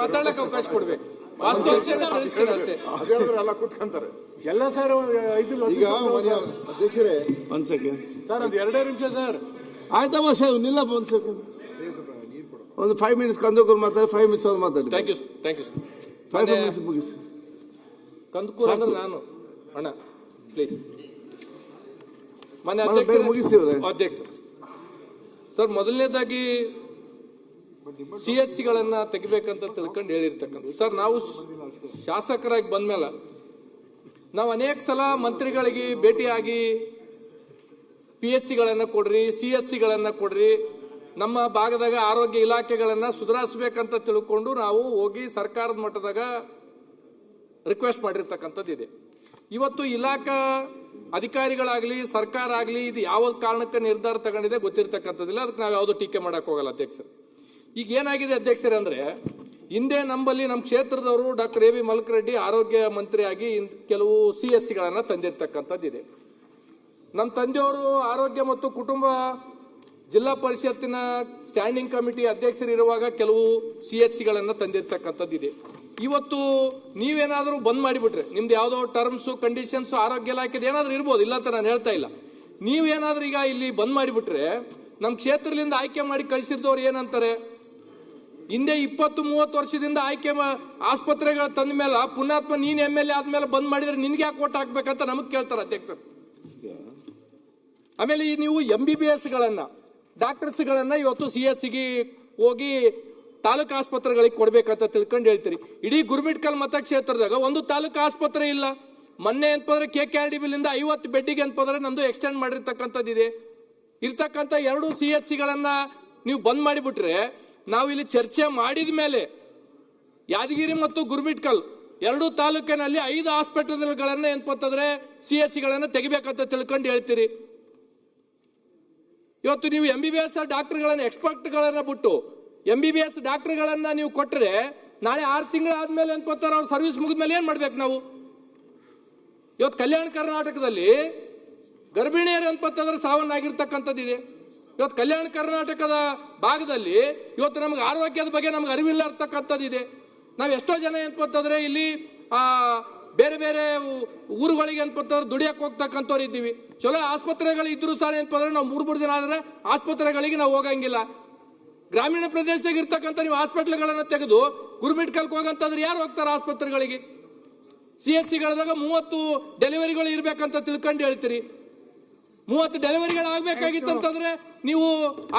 ಮಾತಾಡಕ್ಕೆ ಅವಕಾಶ ಕೊಡ್ಬೇಕು. ವಾಸ್ತವಾಂಶನ ತಿಳಿಸ್ತೀನಿ ಅಷ್ಟೇ. ಎಲ್ಲ ಕೂತ್ಕೊಂತಾರೆ ಎಲ್ಲ ಸರ್. ಈಗ ಅಧ್ಯಕ್ಷರೇ ಒಂದ್ ಸೆಕೆಂಡ್ ಸರ್, ಅದು 2 ನಿಮಿಷ ಸರ್. ಆಯ್ತಮ್ಮ ಸರ್, ನಿಲ್ಲಪ್ಪ ಒಂದ್ ಸೆಕೆಂಡ್. ಒಂದು 5 ಮಿನಿಟ್ಸ್ ಕಂದಕೂರು ಮಾತಾಡಿ, 5 ಮಿನಿಟ್ಸ್ ಅವ್ರು ಮಾತಾಡಿ. Thank you thank you 5 minutes ಮುಗಿಸಿ. ಕಂದಕೂರು ಅಂದ್ರೆ ನಾನು ಅಣ್ಣ ಪ್ಲೀಸ್. ಮನೆ ಮುಗಿಸಿ ಅಧ್ಯಕ್ಷ ಸರ್, ಮೊದಲನೇದಾಗಿ CHCಗಳನ್ನ ತೆಗಿಬೇಕಂತ ತಿಳ್ಕೊಂಡು ಹೇಳಿರ್ತಕ್ಕಂಥ ಸರ್, ನಾವು ಶಾಸಕರಾಗಿ ಬಂದ್ಮೇಲೆ ನಾವು ಅನೇಕ ಸಲ ಮಂತ್ರಿಗಳಿಗೆ ಭೇಟಿಯಾಗಿ PHCಗಳನ್ನ ಕೊಡ್ರಿ, CHCಗಳನ್ನ ಕೊಡ್ರಿ, ನಮ್ಮ ಭಾಗದಾಗ ಆರೋಗ್ಯ ಇಲಾಖೆಗಳನ್ನ ಸುಧಾರಿಸಬೇಕಂತ ತಿಳ್ಕೊಂಡು ನಾವು ಹೋಗಿ ಸರ್ಕಾರದ ಮಟ್ಟದಾಗ ರಿಕ್ವೆಸ್ಟ್ ಮಾಡಿರ್ತಕ್ಕಂಥದ್ದು ಇದೆ. ಇವತ್ತು ಇಲಾಖಾ ಅಧಿಕಾರಿಗಳಾಗ್ಲಿ ಸರ್ಕಾರ ಆಗಲಿ ಇದು ಯಾವ ಕಾರಣಕ್ಕೆ ನಿರ್ಧಾರ ತಗೊಂಡಿದೆ ಗೊತ್ತಿರ್ತಕ್ಕಂಥದ್ದಿಲ್ಲ. ಅದಕ್ಕೆ ನಾವು ಯಾವುದೋ ಟೀಕೆ ಮಾಡಕ್ ಹೋಗಲ್ಲ ಅಧ್ಯಕ್ಷರು. ಈಗ ಏನಾಗಿದೆ ಅಧ್ಯಕ್ಷರೇ ಅಂದ್ರೆ, ಹಿಂದೆ ನಮ್ಮಲ್ಲಿ ನಮ್ಮ ಕ್ಷೇತ್ರದವರು ಡಾಕ್ಟರ್ A.B. ಮಲ್ಕರೆಡ್ಡಿ ಆರೋಗ್ಯ ಮಂತ್ರಿಯಾಗಿ ಕೆಲವು CHCಗಳನ್ನ ತಂದಿರ್ತಕ್ಕಂಥದ್ದಿದೆ. ನಮ್ಮ ತಂದೆಯವರು ಆರೋಗ್ಯ ಮತ್ತು ಕುಟುಂಬ ಜಿಲ್ಲಾ ಪರಿಷತ್ತಿನ ಸ್ಟ್ಯಾಂಡಿಂಗ್ ಕಮಿಟಿ ಅಧ್ಯಕ್ಷರಿರುವಾಗ ಕೆಲವು CHCಗಳನ್ನ ತಂದಿರ್ತಕ್ಕಂಥದ್ದಿದೆ. ಇವತ್ತು ನೀವೇನಾದರೂ ಬಂದ್ ಮಾಡಿಬಿಟ್ರೆ, ನಿಮ್ದು ಯಾವುದೋ ಟರ್ಮ್ಸು ಕಂಡೀಷನ್ಸ್ ಆರೋಗ್ಯ ಇಲಾಖೆದು ಏನಾದರೂ ಇರ್ಬೋದು, ಇಲ್ಲ ಅಂತ ನಾನು ಹೇಳ್ತಾ ಇಲ್ಲ. ನೀವೇನಾದ್ರೂ ಈಗ ಇಲ್ಲಿ ಬಂದ್ ಮಾಡಿಬಿಟ್ರೆ ನಮ್ಮ ಕ್ಷೇತ್ರದಿಂದ ಆಯ್ಕೆ ಮಾಡಿ ಕಳಿಸಿದ್ದವ್ರು ಏನಂತಾರೆ, ಹಿಂದೆ 20-30 ವರ್ಷದಿಂದ ಆಯ್ಕೆ ಆಸ್ಪತ್ರೆಗಳ ತಂದ ಮೇಲೆ ಪುಣ್ಯಾತ್ಮ ನೀನ್ MLA ಆದ್ಮೇಲೆ ಬಂದ್ ಮಾಡಿದ್ರೆ ನಿನ್ಗೆ ಯಾಕೆ ಓಟ್ ಹಾಕ್ಬೇಕಂತ ನಮಗ್ ಕೇಳ್ತಾರೆ ಅಧ್ಯಕ್ಷರು. ಆಮೇಲೆ ನೀವು MBBSಗಳನ್ನ ಡಾಕ್ಟರ್ಸ್ಗಳನ್ನ ಇವತ್ತು CHCಗೆ ಹೋಗಿ ತಾಲೂಕು ಆಸ್ಪತ್ರೆಗಳಿಗೆ ಕೊಡ್ಬೇಕಂತ ತಿಳ್ಕೊಂಡು ಹೇಳ್ತೀರಿ. ಇಡೀ ಗುರುಮಿಟ್ಕಲ್ ಮತಕ್ಷೇತ್ರದಾಗ ಒಂದು ತಾಲೂಕು ಆಸ್ಪತ್ರೆ ಇಲ್ಲ. ಮೊನ್ನೆ ಅಂತಂದ್ರೆ KKRDBಲಿಂದ 50 ಬೆಡ್ಡಿಗೆ ಅಂತಂದ್ರೆ ನಂದು ಎಕ್ಸ್ಟೆಂಡ್ ಮಾಡಿರ್ತಕ್ಕಂಥದ್ದಿದೆ. ಇರ್ತಕ್ಕಂಥ 2 CHCಗಳನ್ನ ನೀವು ಬಂದ್ ಮಾಡಿಬಿಟ್ರೆ, ನಾವು ಇಲ್ಲಿ ಚರ್ಚೆ ಮಾಡಿದ ಮೇಲೆ ಯಾದಗಿರಿ ಮತ್ತು ಗುರುಮಿಟ್ಕಲ್ 2 ತಾಲೂಕಿನಲ್ಲಿ 5 ಹಾಸ್ಪಿಟಲ್ಗಳನ್ನ ಏನಪ್ಪಂತಂದ್ರೆ CHCಗಳನ್ನ ತೆಗಿಬೇಕಂತ ತಿಳ್ಕೊಂಡು ಹೇಳ್ತೀರಿ. ಇವತ್ತು ನೀವು MBBS ಡಾಕ್ಟರ್ಗಳನ್ನ ಎಕ್ಸ್ಪರ್ಟ್ಗಳನ್ನ ಬಿಟ್ಟು MBBS ಡಾಕ್ಟರ್ಗಳನ್ನ ನೀವು ಕೊಟ್ಟರೆ, ನಾಳೆ 6 ತಿಂಗಳಾದ್ಮೇಲೆ ಏನಪ್ಪಂತಾರೆ ಅವ್ರ ಸರ್ವಿಸ್ ಮುಗಿದ್ಮೇಲೆ ಏನ್ ಮಾಡ್ಬೇಕು ನಾವು? ಇವತ್ತು ಕಲ್ಯಾಣ ಕರ್ನಾಟಕದಲ್ಲಿ ಗರ್ಭಿಣಿಯರು ಏನಪ್ಪಂತಂದ್ರೆ ಸಾವನ್ನಾಗಿರ್ತಕ್ಕಂಥದ್ದಿದೆ. ಇವತ್ತು ಕಲ್ಯಾಣ ಕರ್ನಾಟಕದ ಭಾಗದಲ್ಲಿ ಇವತ್ತು ನಮ್ಗೆ ಆರೋಗ್ಯದ ಬಗ್ಗೆ ನಮ್ಗೆ ಅರಿವಿಲ್ಲ ಇರ್ತಕ್ಕಂಥದ್ದಿದೆ. ನಾವು ಎಷ್ಟೋ ಜನ ಏನಪ್ಪಂತಂದ್ರೆ ಇಲ್ಲಿ ಬೇರೆ ಬೇರೆ ಊರುಗಳಿಗೆ ಏನಪ್ಪಂತಂದ್ರೆ ದುಡಿಯಕ್ಕೆ ಹೋಗ್ತಕ್ಕಂಥವ್ರು ಇದ್ದೀವಿ. ಚಲೋ ಆಸ್ಪತ್ರೆಗಳು ಇದ್ರು ಸಹ ಏನಪ್ಪಂದ್ರೆ ನಾವು 3 ದಿನ ಆದ್ರೆ ಆಸ್ಪತ್ರೆಗಳಿಗೆ ನಾವು ಹೋಗಂಗಿಲ್ಲ. ಗ್ರಾಮೀಣ ಪ್ರದೇಶದಾಗ ಇರ್ತಕ್ಕಂಥ ನೀವು ಹಾಸ್ಪಿಟ್ಲ್ಗಳನ್ನ ತೆಗೆದು ಗುರುಮಿಟ್ಕಲ್ಗೆ ಹೋಗಂತಂದ್ರೆ ಯಾರು ಹೋಗ್ತಾರೆ ಆಸ್ಪತ್ರೆಗಳಿಗೆ? CHCಗಳದಾಗ 30 ಡೆಲಿವರಿಗಳು ಇರ್ಬೇಕಂತ ತಿಳ್ಕೊಂಡು ಹೇಳ್ತೀರಿ. 30 ಡೆಲಿವರಿಗಳು ಆಗ್ಬೇಕಾಗಿತ್ತು ಅಂತಂದ್ರೆ ನೀವು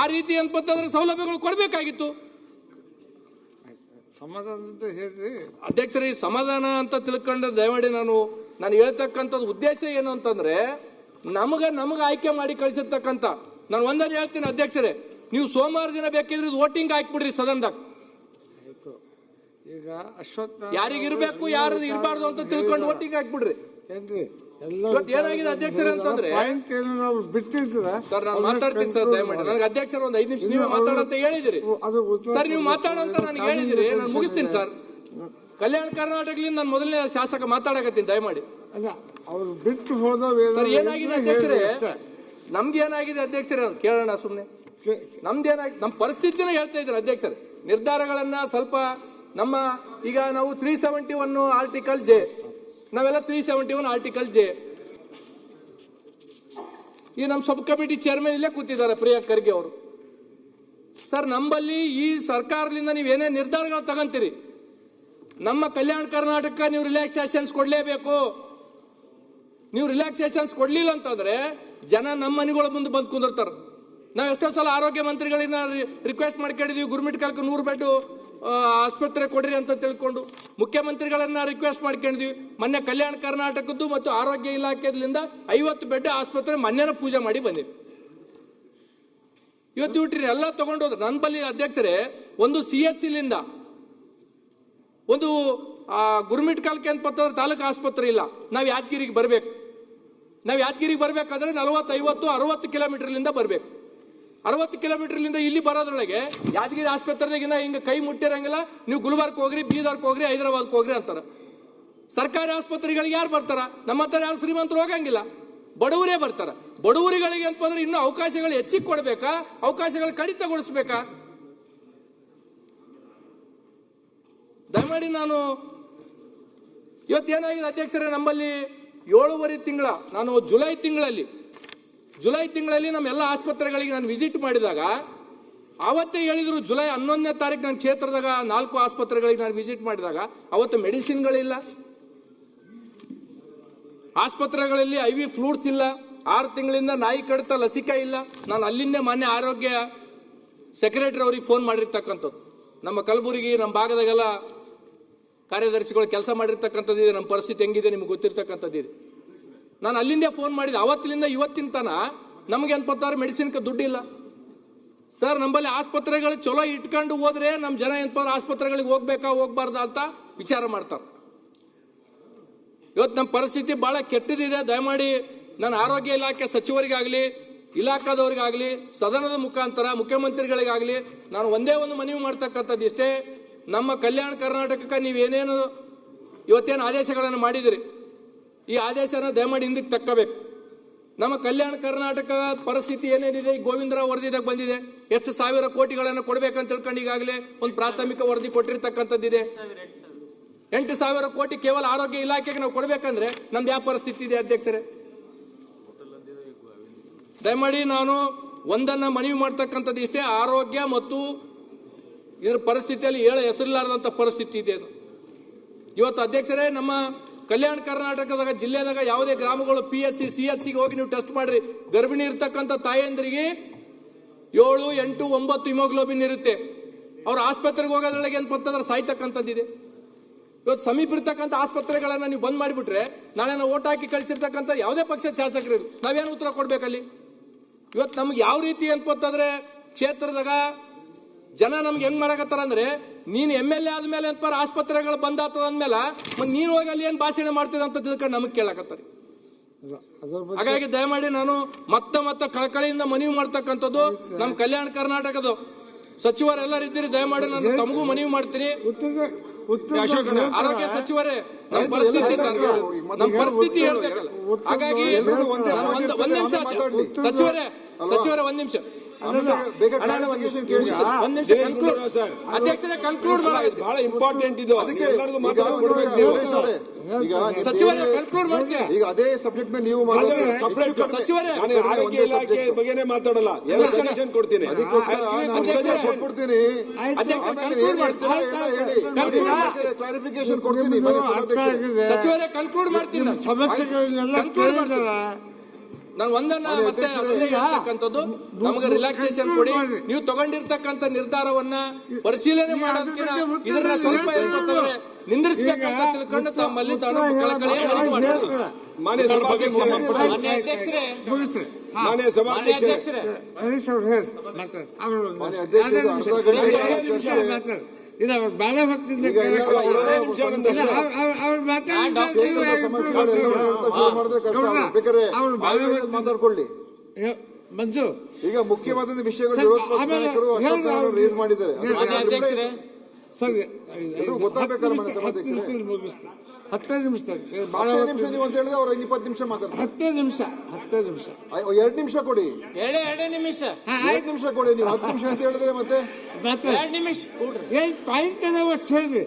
ಆ ರೀತಿ ಏನಪ್ಪಂತಂದ್ರೆ ಸೌಲಭ್ಯಗಳು ಕೊಡಬೇಕಾಗಿತ್ತು. ಅಧ್ಯಕ್ಷರೇ, ಸಮಾಧಾನ ಅಂತ ತಿಳ್ಕೊಂಡು ದಯಮಾಡಿ ನಾನು ಹೇಳ್ತಕ್ಕಂಥದ್ದು ಉದ್ದೇಶ ಏನು ಅಂತಂದ್ರೆ, ನಮಗ ಆಯ್ಕೆ ಮಾಡಿ ಕಳಿಸಿರ್ತಕ್ಕಂಥ ನಾನು ಒಂದನ್ನು ಹೇಳ್ತೀನಿ ಅಧ್ಯಕ್ಷರೇ, ನೀವು ಸೋಮವಾರ ದಿನ ಬೇಕಿದ್ರೆ ವೋಟಿಂಗ್ ಹಾಕ್ಬಿಡ್ರಿ ಸದನದಾಗ. ಈಗ ಅಶ್ವತ್ಥ ಯಾರಿಗಿರ್ಬೇಕು ಯಾರು ಇರಬಾರ್ದು ಅಂತ ತಿಳ್ಕೊಂಡು ವೋಟಿಂಗ್ ಹಾಕ್ಬಿಡ್ರಿ. ಏನಾಗಿದೆ ಅಧ್ಯಕ್ಷರ ಅಂತಂದ್ರೆ ಸರ್, ನಾನು ಮಾತಾಡ್ತೀನಿ ಸರ್, ದಯಮಾಡಿ ನನಗೆ ಅಧ್ಯಕ್ಷರು ಒಂದು 5 ನಿಮಿಷ ನೀವೇ ಮಾತಾಡಂತ ಹೇಳಿದಿರಿ ಸರ್. ನೀವು ಮಾತಾಡಂತ ನನಗೆ ಹೇಳಿದಿರಿ, ನಾನು ಮುಗಿಸ್ತೀನಿ ಸರ್. ಕಲ್ಯಾಣ ಕರ್ನಾಟಕದಿಂದ ನಾನು ಮೊದಲನೇ ಶಾಸಕ ಮಾತಾಡಕತ್ತೀನಿ, ದಯಮಾಡಿ. ಅವ್ರು ಬಿಟ್ಟು ಹೋದ ಸರ್, ಏನಾಗಿದೆ ಅಧ್ಯಕ್ಷರೇ, ನಮ್ಗೆ ಏನಾಗಿದೆ ಅಧ್ಯಕ್ಷರೇ ಅಂತ ಕೇಳೋಣ ಸುಮ್ಮನೆ. ನಮ್ದೇನಾಗಿ ನಮ್ಮ ಪರಿಸ್ಥಿತಿನ ಹೇಳ್ತಾ ಇದ್ದಾರೆ ಅಧ್ಯಕ್ಷರೇ. ನಿರ್ಧಾರಗಳನ್ನ ಸ್ವಲ್ಪ ನಮ್ಮ ಈಗ ನಾವು 371 ಆರ್ಟಿಕಲ್ J, ನಾವೆಲ್ಲ 371 ಆರ್ಟಿಕಲ್ J. ಈ ನಮ್ಮ ಸಬ್ ಕಮಿಟಿ ಚೇರ್ಮನ್ ಇಲ್ಲೇ ಕೂತಿದ್ದಾರೆ, ಪ್ರಿಯಾಂಕ್ ಖರ್ಗೆ ಅವರು. ಸರ್, ನಂಬಲ್ಲಿ ಈ ಸರ್ಕಾರದಿಂದ ನೀವೇನೇ ನಿರ್ಧಾರಗಳು ತಗೊಂತೀರಿ, ನಮ್ಮ ಕಲ್ಯಾಣ ಕರ್ನಾಟಕ ನೀವು ರಿಲ್ಯಾಕ್ಸೇಷನ್ಸ್ ಕೊಡ್ಲೇಬೇಕು. ನೀವು ರಿಲ್ಯಾಕ್ಸೇಷನ್ಸ್ ಕೊಡ್ಲಿಲ್ಲ ಅಂತಂದ್ರೆ ಜನ ನಮ್ಮ ಮನೆಗಳ ಮುಂದೆ ಬಂದು ಕುಂದಿರ್ತಾರೆ. ನಾವು ಎಷ್ಟೋ ಸಲ ಆರೋಗ್ಯ ಮಂತ್ರಿಗಳನ್ನ ರಿಕ್ವೆಸ್ಟ್ ಮಾಡ್ಕೊಂಡಿದೀವಿ, ಗುರುಮಿಟ್ಕಲ್ಗೆ 100 ಬೆಡ್ ಆಸ್ಪತ್ರೆ ಕೊಡ್ರಿ ಅಂತ ತಿಳ್ಕೊಂಡು. ಮುಖ್ಯಮಂತ್ರಿಗಳನ್ನ ರಿಕ್ವೆಸ್ಟ್ ಮಾಡ್ಕೊಂಡಿದ್ವಿ. ಮೊನ್ನೆ ಕಲ್ಯಾಣ ಕರ್ನಾಟಕದ್ದು ಮತ್ತು ಆರೋಗ್ಯ ಇಲಾಖೆಯಿಂದ 50 ಬೆಡ್ ಆಸ್ಪತ್ರೆ ಮೊನ್ನೆನ ಪೂಜೆ ಮಾಡಿ ಬಂದಿವಿ. ಇವತ್ತು ಬಿಟ್ರಿ ಎಲ್ಲ ತಗೊಂಡೋದ್ರು. ನನ್ನ ಬಳಿ ಅಧ್ಯಕ್ಷರೇ ಒಂದು CHCಲಿಂದ ಒಂದು ಗುರುಮಿಟ್ಕಲ್ಗೆ ಅಂತಂದ್ರೆ ತಾಲೂಕು ಆಸ್ಪತ್ರೆ ಇಲ್ಲ. ನಾವು ಯಾದಗಿರಿಗೆ ಬರ್ಬೇಕು. ನಾವು ಯಾದಗಿರಿಗೆ ಬರ್ಬೇಕಾದ್ರೆ 40, 50, 60 ಕಿಲೋಮೀಟರ್ಲಿಂದ ಬರ್ಬೇಕು. 60 ಕಿಲೋಮೀಟರ್ಲಿಂದ ಇಲ್ಲಿ ಬರೋದ್ರೊಳಗೆ ಯಾದಗಿರಿ ಆಸ್ಪತ್ರೆಗಿನ್ನ ಹಿಂಗೆ ಕೈ ಮುಟ್ಟಿರಂಗಿಲ್ಲ. ನೀವು ಗುಲ್ಬರ್ಗ್ ಹೋಗ್ರಿ, ಬೀದರ್ಗೆ ಹೋಗ್ರಿ, ಹೈದರಾಬಾದ್ಗೆ ಹೋಗ್ರಿ ಅಂತಾರೆ. ಸರ್ಕಾರಿ ಆಸ್ಪತ್ರೆಗಳಿಗೆ ಯಾರು ಬರ್ತಾರ? ನಮ್ಮ ಹತ್ರ ಯಾರು ಶ್ರೀಮಂತರು ಹೋಗಂಗಿಲ್ಲ, ಬಡವರೇ ಬರ್ತಾರ. ಬಡವರಿಗಳಿಗೆ ಅಂತಂದ್ರೆ ಇನ್ನೂ ಅವಕಾಶಗಳು ಹೆಚ್ಚಿಗೆ ಕೊಡ್ಬೇಕಾ, ಅವಕಾಶಗಳು ಕಡಿತಗೊಳಿಸ್ಬೇಕಾ? ದಯಮಾಡಿ ನಾನು ಇವತ್ತೇನಾಗಿದೆ ಅಧ್ಯಕ್ಷರೇ, ನಮ್ಮಲ್ಲಿ 7.5 ತಿಂಗಳ ನಾನು ಜುಲೈ ತಿಂಗಳಲ್ಲಿ ನಮ್ಮ ಎಲ್ಲ ಆಸ್ಪತ್ರೆಗಳಿಗೆ ನಾನು ವಿಸಿಟ್ ಮಾಡಿದಾಗ ಅವತ್ತೇ ಹೇಳಿದ್ರು, ಜುಲೈ 11ನೇ ತಾರೀಕು ನನ್ನ ಕ್ಷೇತ್ರದಾಗ 4 ಆಸ್ಪತ್ರೆಗಳಿಗೆ ನಾನು ವಿಸಿಟ್ ಮಾಡಿದಾಗ ಅವತ್ತು ಮೆಡಿಸಿನ್ಗಳಿಲ್ಲ, ಆಸ್ಪತ್ರೆಗಳಲ್ಲಿ IV ಫ್ಲೂಡ್ಸ್ ಇಲ್ಲ, 6 ತಿಂಗಳಿಂದ ನಾಯಿ ಕಡಿತ ಲಸಿಕೆ ಇಲ್ಲ. ನಾನು ಅಲ್ಲಿಂದೇ ಮಾನ್ಯ ಆರೋಗ್ಯ ಸೆಕ್ರೆಟರಿ ಅವ್ರಿಗೆ ಫೋನ್ ಮಾಡಿರ್ತಕ್ಕಂಥದ್ದು. ನಮ್ಮ ಕಲಬುರಗಿ ನಮ್ಮ ಭಾಗದಾಗೆಲ್ಲ ಕಾರ್ಯದರ್ಶಿಗಳು ಕೆಲಸ ಮಾಡಿರ್ತಕ್ಕಂಥದ್ದು ಇದೆ. ನಮ್ಮ ಪರಿಸ್ಥಿತಿ ಹೆಂಗಿದೆ ನಿಮ್ಗೆ ಗೊತ್ತಿರ್ತಕ್ಕಂಥದ್ದು ಇದೆ. ನಾನು ಅಲ್ಲಿಂದೇ ಫೋನ್ ಮಾಡಿದೆ. ಅವತ್ತಿನಿಂದ ಇವತ್ತಿನ ತನ ನಮಗೆ ಅನ್ಪತ್ತಾರೆ ಮೆಡಿಸಿನ್ಗೆ ದುಡ್ಡಿಲ್ಲ ಸರ್. ನಮ್ಮಲ್ಲಿ ಆಸ್ಪತ್ರೆಗಳು ಚಲೋ ಇಟ್ಕೊಂಡು ಹೋದ್ರೆ ನಮ್ಮ ಜನ ಏನಪ್ಪ ಆಸ್ಪತ್ರೆಗಳಿಗೆ ಹೋಗ್ಬೇಕಾ ಹೋಗ್ಬಾರ್ದ ಅಂತ ವಿಚಾರ ಮಾಡ್ತಾರೆ. ಇವತ್ತು ನಮ್ಮ ಪರಿಸ್ಥಿತಿ ಬಹಳ ಕೆಟ್ಟದಿದೆ. ದಯಮಾಡಿ ನಾನು ಆರೋಗ್ಯ ಇಲಾಖೆ ಸಚಿವರಿಗಾಗಲಿ ಇಲಾಖಾದವರಿಗಾಗಲಿ ಸದನದ ಮುಖಾಂತರ ಮುಖ್ಯಮಂತ್ರಿಗಳಿಗಾಗಲಿ ನಾನು ಒಂದೇ ಒಂದು ಮನವಿ ಮಾಡ್ತಕ್ಕಂಥದ್ದು ಇಷ್ಟೇ, ನಮ್ಮ ಕಲ್ಯಾಣ ಕರ್ನಾಟಕಕ್ಕೆ ನೀವೇನೇನು ಇವತ್ತೇನು ಆದೇಶಗಳನ್ನು ಮಾಡಿದಿರಿ, ಈ ಆದೇಶನ ದಯಮಾಡಿ ಹಿಂದಕ್ಕೆ ತಕ್ಕಬೇಕು. ನಮ್ಮ ಕಲ್ಯಾಣ ಕರ್ನಾಟಕ ಪರಿಸ್ಥಿತಿ ಏನೇನಿದೆ, ಈ ಗೋವಿಂದರಾವ್ ವರದಿದಾಗ ಬಂದಿದೆ, ಎಷ್ಟು ಸಾವಿರ ಕೋಟಿಗಳನ್ನು ಕೊಡ್ಬೇಕಂತ ತಿಳ್ಕೊಂಡು ಈಗಾಗಲೇ ಒಂದು ಪ್ರಾಥಮಿಕ ವರದಿ ಕೊಟ್ಟಿರ್ತಕ್ಕಂಥದ್ದಿದೆ. 8,000 ಕೋಟಿ ಕೇವಲ ಆರೋಗ್ಯ ಇಲಾಖೆಗೆ ನಾವು ಕೊಡ್ಬೇಕಂದ್ರೆ ನಮ್ದು ಯಾವ ಪರಿಸ್ಥಿತಿ ಇದೆ ಅಧ್ಯಕ್ಷರೇ? ದಯಮಾಡಿ ನಾನು ಒಂದನ್ನ ಮನವಿ ಮಾಡ್ತಕ್ಕಂಥದ್ದು ಇಷ್ಟೇ, ಆರೋಗ್ಯ ಮತ್ತು ಇದರ ಪರಿಸ್ಥಿತಿಯಲ್ಲಿ ಹೆಸರಿಲ್ಲಾರದಂಥ ಪರಿಸ್ಥಿತಿ ಇದೆ. ಇವತ್ತು ಅಧ್ಯಕ್ಷರೇ, ನಮ್ಮ ಕಲ್ಯಾಣ ಕರ್ನಾಟಕದಾಗ ಜಿಲ್ಲೆದಾಗ ಯಾವುದೇ ಗ್ರಾಮಗಳು PSC CHCಗೆ ಹೋಗಿ ನೀವು ಟೆಸ್ಟ್ ಮಾಡ್ರಿ, ಗರ್ಭಿಣಿ ಇರ್ತಕ್ಕಂಥ ತಾಯಂದ್ರಿಗೆ 7, 8, 9 ಹಿಮೋಗ್ಲೋಬಿನ್ ಇರುತ್ತೆ. ಅವ್ರ ಆಸ್ಪತ್ರೆಗೆ ಹೋಗೋದ್ರೊಳಗೆ ಏನು ಪತ್ತಂದ್ರೆ ಸಾಯ್ತಕ್ಕಂಥದ್ದಿದೆ. ಇವತ್ತು ಸಮೀಪ ಇರ್ತಕ್ಕಂಥ ಆಸ್ಪತ್ರೆಗಳನ್ನ ನೀವು ಬಂದ್ ಮಾಡಿಬಿಟ್ರೆ ನಾಳೆ ನಾವು ಓಟ್ ಹಾಕಿ ಕಳಿಸಿರ್ತಕ್ಕಂಥ ಯಾವುದೇ ಪಕ್ಷ ಶಾಸಕರು ನಾವೇನು ಉತ್ತರ ಕೊಡ್ಬೇಕಲ್ಲಿ? ಇವತ್ತು ನಮ್ಗೆ ಯಾವ ರೀತಿ ಅನ್ಪತ್ತಂದ್ರೆ ಕ್ಷೇತ್ರದಾಗ ಜನ ನಮ್ಗೆ ಹೆಂಗ್ ಮಾಡಕತ್ತಾರ ಅಂದ್ರೆ, ನೀನು MLA ಆದ್ಮೇಲೆ ಅನ್ಪಾರ ಆಸ್ಪತ್ರೆಗಳು ಬಂದಾತದ ಅಂದ್ಮೇಲೆ ನೀನು ಹೋಗಿ ಅಲ್ಲಿ ಏನ್ ಭಾಷಣ ಮಾಡ್ತಿದ ಅಂತ ತಿಳ್ಕೊಂಡು ನಮಗ್ ಕೇಳಕತ್ತಾರೆ. ಹಾಗಾಗಿ ದಯಮಾಡಿ ನಾನು ಮತ್ತೆ ಕಳಕಳಿಯಿಂದ ಮನವಿ ಮಾಡ್ತಕ್ಕಂಥದ್ದು, ನಮ್ಮ ಕಲ್ಯಾಣ ಕರ್ನಾಟಕದ ಸಚಿವರೆಲ್ಲರಿದ್ದೀರಿ, ದಯಮಾಡಿ ನಾನು ತಮಗೂ ಮನವಿ ಮಾಡ್ತೀನಿ. ಆರೋಗ್ಯ ಸಚಿವರೇ, ನಮ್ಮ ಪರಿಸ್ಥಿತಿ ಹೇಳ್ಬೇಕಲ್ಲ. ಹಾಗಾಗಿ ಒಂದ್ ನಿಮಿಷ ಸಚಿವರೇ ಒಂದ್ ನಿಮಿಷ ಅಧ್ಯಕ್ಷರೇ ಕನ್ಕ್ಲೂಡ್ ಬಹಳ ಇಂಪಾರ್ಟೆಂಟ್ ಇದು. ಸಚಿವರೇ ಕನ್ಕ್ಲೂಡ್ ಮಾಡ್ತೀನಿ. ಈಗ ಅದೇ ಸಬ್ಜೆಕ್ಟ್ ಮೇಲೆ ನೀವು ಸಚಿವರೇ ಆರೋಗ್ಯ ಇಲಾಖೆ ಬಗ್ಗೆನೇ ಮಾತಾಡಲ್ಲ, ಎಲ್ಲ ಸಜೆಷನ್ ಕೊಡ್ತೀನಿ. ಕ್ಲಾರಿಫಿಕೇಶನ್ ಕೊಡ್ತೀನಿ. ಸಚಿವರೇ ಕನ್ಕ್ಲೂಡ್ ಮಾಡ್ತೀನಿ. ನಾನು ಒಂದನ್ನ ಮತ್ತೆ ಹೇಳ್ತಕ್ಕಂಥದ್ದು, ನಮಗೆ ರಿಲ್ಯಾಕ್ಸೇಷನ್ ಕೊಡಿ. ನೀವು ತಗೊಂಡಿರ್ತಕ್ಕಂಥ ನಿರ್ಧಾರವನ್ನ ಪರಿಶೀಲನೆ ಮಾಡೋದಕ್ಕಿಂತ ಇದನ್ನ ಸ್ವಲ್ಪ ಹೇಳ್ಬೇಕಂದ್ರೆ ನಿಂದಿರಿಸಬೇಕಂತ ತಿಳ್ಕೊಂಡು ತಮ್ಮಲ್ಲಿ ಮಾನ್ಯ ಸಭಾಧ್ಯಕ್ಷರೇ, ಇಲ್ಲ ಅವ್ರು ಬಾಳ ಭಕ್ತಿಯಿಂದ ಮಾತಾಡ್ಕೊಳ್ಳಿ. ಮಂಜು, ಈಗ ಮುಖ್ಯವಾದ ವಿಷಯಗಳು ವಿರೋಧ ಪಕ್ಷ ನಾಯಕರು ರೇಸ್ ಮಾಡಿದ್ದಾರೆ. ಗೊತ್ತಾಗಬೇಕಲ್ಲ ಸಭಾಧ್ಯಕ್ಷರೇ. 10 ನಿಮಿಷ ನೀವು ಅಂತ ಹೇಳಿದ್ರೆ ಅವ್ರು 20 ನಿಮಿಷ ಮಾತಾಡ್ತಾರೆ. 10 ನಿಮಿಷ 2 ನಿಮಿಷ ಕೊಡಿ. 2 ನಿಮಿಷ 2 ನಿಮಿಷ ಕೊಡಿ. ನೀವು 10 ನಿಮಿಷ ಅಂತ ಹೇಳಿದ್ರೆ ಮತ್ತೆ ನಿಮಿಷ ಏನ್ ಪಾಯಿಂಟ್ ಅದಾವ ಹೇಳಿ.